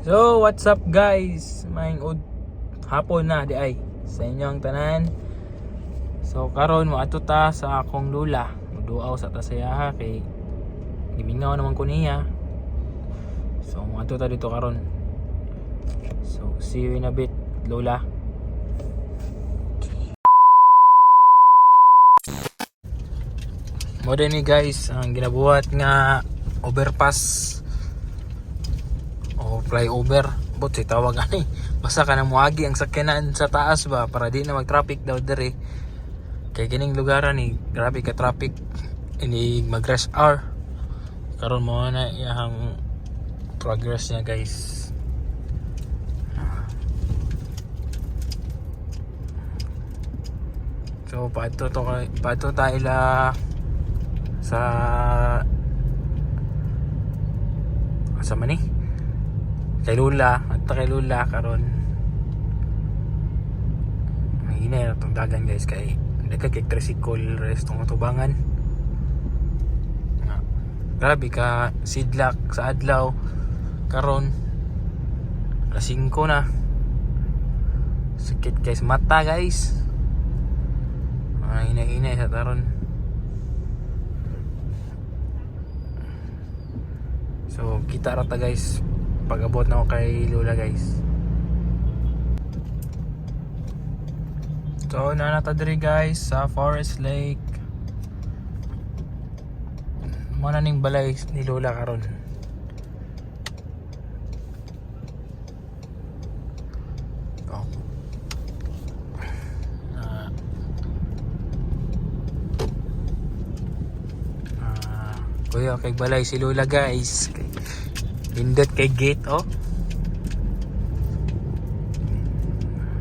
So, what's up guys? Maing hapon na di ay sa inyong tanan. So, karon mo ato ta sa akong lula. Duaw sa tasayaha kay gimingaw naman ko niya. So, mo ato ta dito karon. So, see you in a bit, Lola. Mo din ni guys ang ginabuhat nga overpass o flyover, but si tawag ani basta ka na muagi ang sakyanan sa taas ba para di na mag traffic daw dire kay kining lugaran ni grabe ka traffic ini mag rush hour. Karon mo na iyang progress niya guys. So pato tayo sa mani kay Lula at kay Lula karon mahina itong dagan guys kay hindi ka kay tricycle rest ng tubangan grabe ka sidlak sa adlaw karon alas 5 na sakit guys mata guys hina sa taron. So kita rata guys pag-abot na ako kay Lola guys. So nanata diri guys sa Forest Lake. Muna ning balay ni Lola karon. Kuya kay balay si Lola guys. Pindot kay gate oh.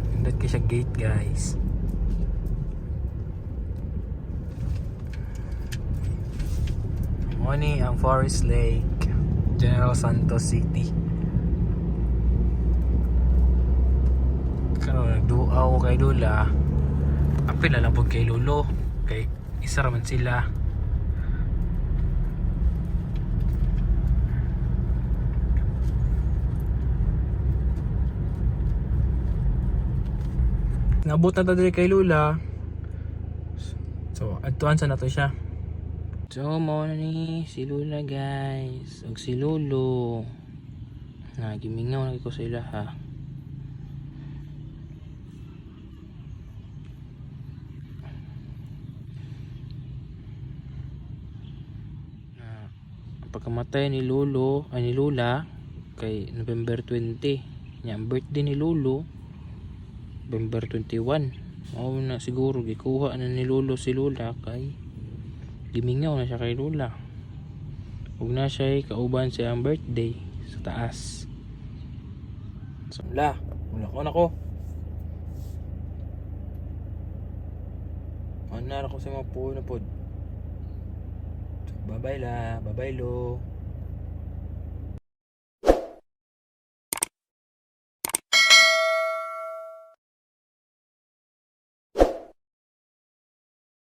Pindot kay siya gate guys. Muni ang Forest Lake, General Santos City. Kano nagduaw kay Lola. Apil na lang po kay Lolo. Kay isa raman sila. Nabot na dali kay Lula. So, adtuan sa nato siya. So, mao na ni si Lula guys. Ug si Lolo. Gimingaw na ko sa ila ha. Pagkamatay ni Lolo, ni Lula kay November 20. Nya ang birthday ni Lolo November 21. Mao na siguro gikuha na ni Lolo si Lola kay gimingaw na siya kay Lola. Ug na siya kauban sa ang birthday sa taas. So, wala ko. Ana ra ko sa mga puno pod. So, bye bye Lo.